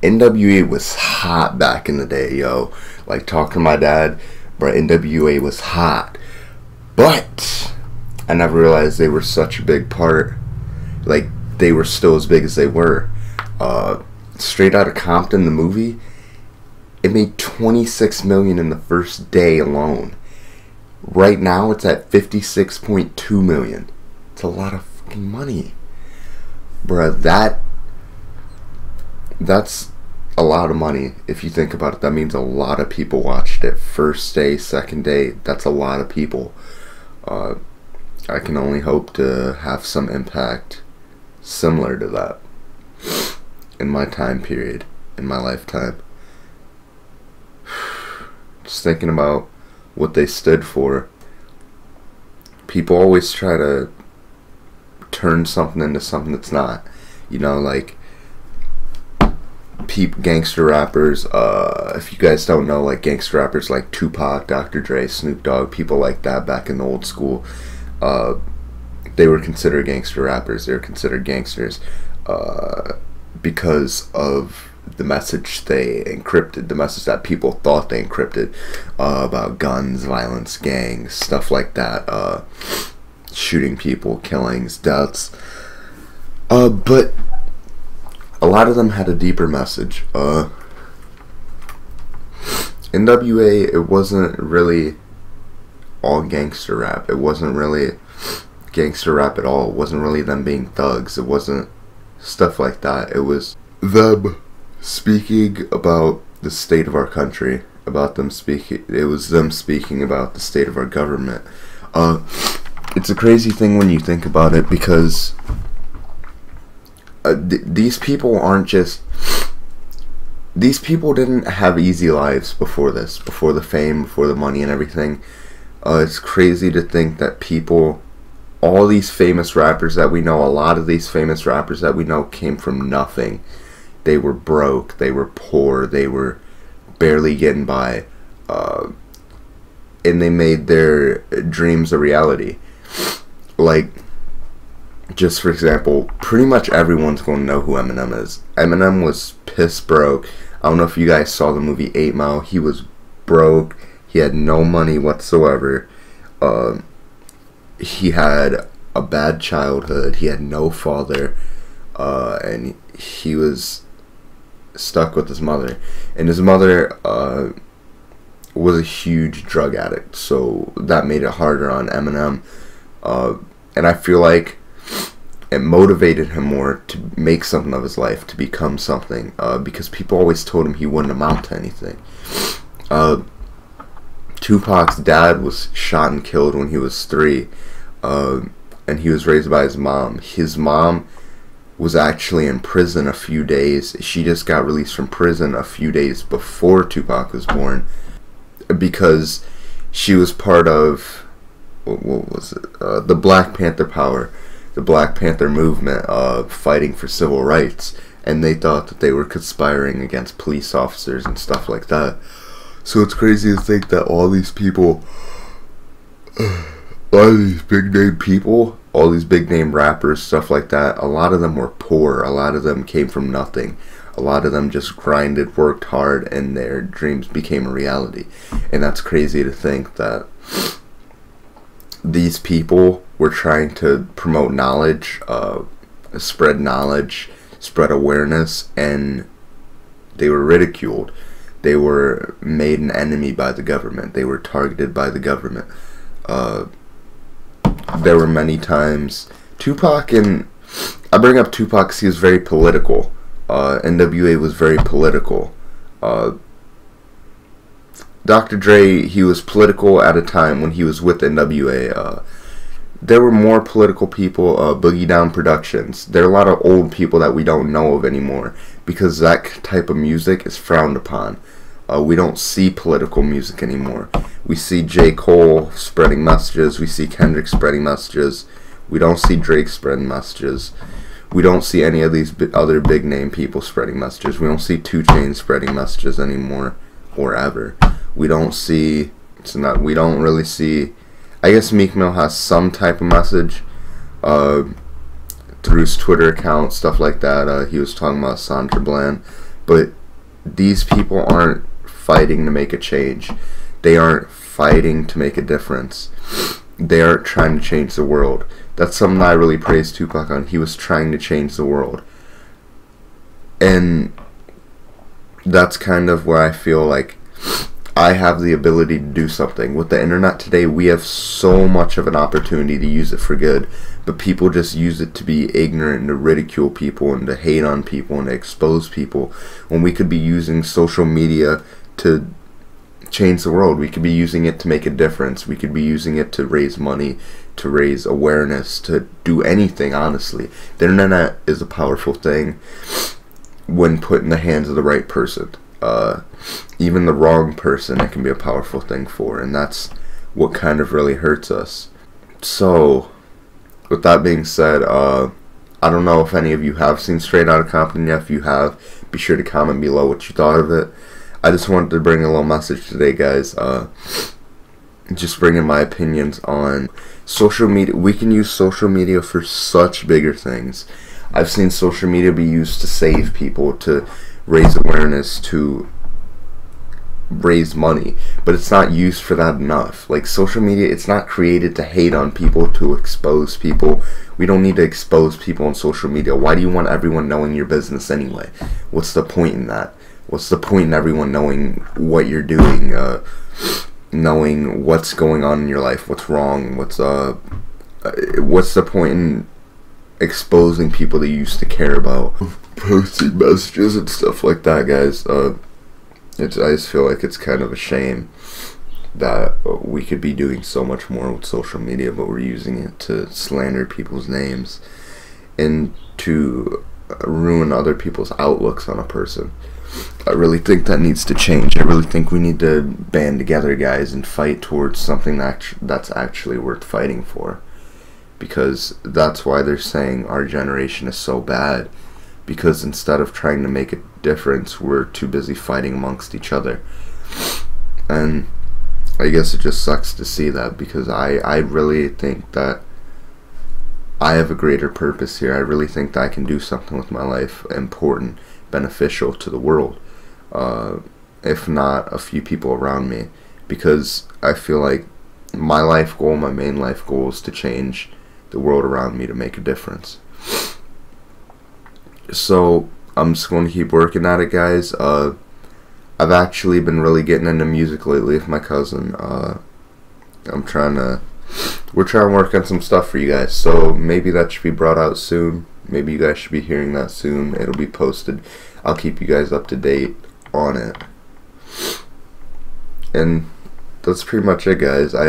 N.w.a was hot back in the day, yo. Like, talking to my dad, bro, N.w.a was hot. But I never realized they were such a big part. Like, they were still as big as they were. Straight Outta Compton, the movie, it made $26 million in the first day alone. Right now, it's at $56.2 million. It's a lot of fucking money, bruh. That's a lot of money if you think about it. That means a lot of people watched it. First day, second day, that's a lot of people. I can only hope to have some impact similar to that in my time period, in my lifetime. Just thinking about what they stood for. People always try to turn something into something that's not. You know, like, gangster rappers, if you guys don't know, like, gangster rappers like Tupac, Dr. Dre, Snoop Dogg, people like that back in the old school, they were considered gangster rappers. They were considered gangsters because of the message they encrypted, the message that people thought they encrypted, about guns, violence, gangs, stuff like that, shooting people, killings, deaths. But a lot of them had a deeper message. N.w.a, it wasn't really all gangster rap. It wasn't really gangster rap at all. It wasn't really them being thugs. It wasn't stuff like that. It was them speaking about the state of our country. It was them speaking about the state of our government. It's a crazy thing when you think about it, because these people aren't just... These people didn't have easy lives before this, before the fame, before the money and everything. It's crazy to think that people, all these famous rappers that we know, a lot of these famous rappers that we know came from nothing. They were broke, they were poor, they were barely getting by, and they made their dreams a reality. Like, just for example, pretty much everyone's going to know who Eminem is. Eminem was piss broke. I don't know if you guys saw the movie 8 Mile. He was broke. He had no money whatsoever. He had a bad childhood. He had no father. And he was stuck with his mother. And his mother was a huge drug addict. So that made it harder on Eminem. And I feel like it motivated him more to make something of his life, to become something, because people always told him he wouldn't amount to anything. Tupac's dad was shot and killed when he was 3, and he was raised by his mom. His mom was actually in prison a few days. She just got released from prison a few days before Tupac was born, because she was part of, what was it, the Black Panther Power, the Black Panther movement, fighting for civil rights, and they thought that they were conspiring against police officers and stuff like that. So it's crazy to think that all these people, all these big name people, all these big name rappers, stuff like that, a lot of them were poor. A lot of them came from nothing. A lot of them just grinded, worked hard, and their dreams became a reality. And that's crazy to think that these people were trying to promote knowledge, spread knowledge, spread awareness, and they were ridiculed. They were made an enemy by the government. They were targeted by the government. There were many times Tupac, and I bring up Tupac because he was very political. N.w.a was very political. Dr. Dre, he was political at a time when he was with N.w.a. There were more political people, Boogie Down Productions. There are a lot of old people that we don't know of anymore, because that type of music is frowned upon. We don't see political music anymore. We see J. Cole spreading messages. We see Kendrick spreading messages. We don't see Drake spreading messages. We don't see any of these other big name people spreading messages. We don't see 2 Chainz spreading messages anymore, or ever. We don't see, we don't really see, I guess Meek Mill has some type of message through his Twitter account, stuff like that. He was talking about Sandra Bland, But these people aren't fighting to make a change. They aren't fighting to make a difference. They aren't trying to change the world. That's something I really praise Tupac on. He was trying to change the world. And that's kind of where I feel like I have the ability to do something. With the internet today, we have so much of an opportunity to use it for good, but people just use it to be ignorant and to ridicule people and to hate on people and to expose people, when we could be using social media to change the world. We could be using it to make a difference. We could be using it to raise money, to raise awareness, to do anything, honestly. The internet is a powerful thing when put in the hands of the right person. Even the wrong person, it can be a powerful thing for, and that's what kind of really hurts us. So, with that being said, I don't know if any of you have seen Straight Outta Compton yet. If you have, be sure to comment below what you thought of it. I just wanted to bring a little message today, guys. Just bringing my opinions on social media. We can use social media for such bigger things. I've seen social media be used to save people, to raise awareness, to raise money, but it's not used for that enough. Like, social media, it's not created to hate on people, to expose people. We don't need to expose people on social media. Why do you want everyone knowing your business anyway? What's the point in that? What's the point in everyone knowing what you're doing, knowing what's going on in your life, what's wrong, what's the point in exposing people that you used to care about, posting messages and stuff like that, guys? I just feel like it's kind of a shame that we could be doing so much more with social media, but we're using it to slander people's names and to ruin other people's outlooks on a person. I really think that needs to change. I really think we need to band together, guys, and fight towards something that's actually worth fighting for. Because that's why they're saying our generation is so bad. Because instead of trying to make a difference, we're too busy fighting amongst each other. And I guess it just sucks to see that, because I really think that I have a greater purpose here. I really think that I can do something with my life important, beneficial to the world, if not a few people around me. Because I feel like my life goal, my main life goal, is to change the world around me, to make a difference. So I'm just going to keep working at it, guys. I've actually been really getting into music lately with my cousin. We're trying to work on some stuff for you guys, so maybe that should be brought out soon. Maybe you guys should be hearing that soon. It'll be posted. I'll keep you guys up to date on it. And that's pretty much it, guys. I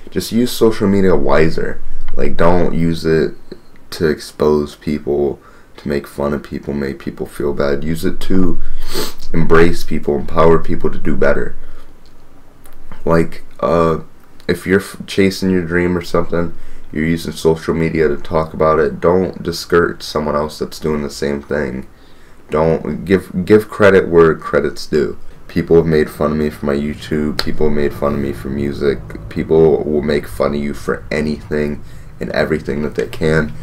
just use social media wiser. Like, don't use it to expose people, to make fun of people, make people feel bad. Use it to embrace people, empower people to do better. Like, if you're chasing your dream or something, you're using social media to talk about it, don't discourage someone else that's doing the same thing. Don't give credit where credit's due. People have made fun of me for my YouTube. People have made fun of me for music. People will make fun of you for anything and everything that they can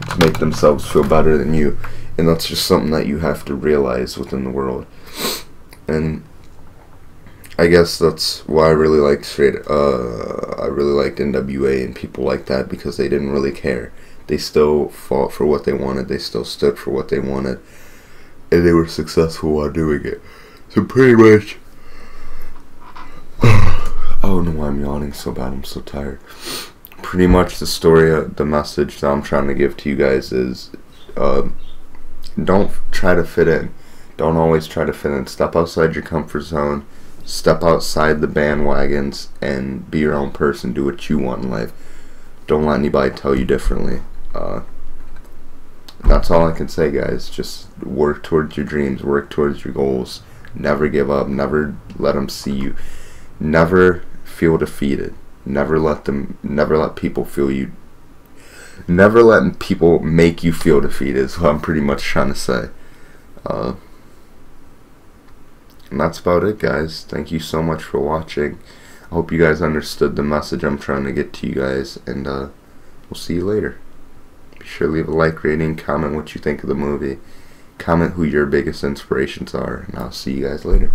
to make themselves feel better than you. And that's just something that you have to realize within the world. And I guess that's why I really liked I really liked N.w.a. and people like that, because they didn't really care. They still fought for what they wanted. They still stood for what they wanted, and they were successful while doing it. So pretty much, I don't know why I'm yawning so bad. I'm so tired. Pretty much the story, the message that I'm trying to give to you guys is, don't try to fit in. Don't always try to fit in. Step outside your comfort zone. Step outside the bandwagons and be your own person. Do what you want in life. Don't let anybody tell you differently. That's all I can say, guys. Just work towards your dreams. Work towards your goals. Never give up. Never let them see you. Never feel defeated. Never let people feel you. Never let people make you feel defeated is what I'm pretty much trying to say. And that's about it, guys. Thank you so much for watching. I hope you guys understood the message I'm trying to get to you guys, and we'll see you later. Be sure to leave a like, rating, comment what you think of the movie, comment who your biggest inspirations are, and I'll see you guys later.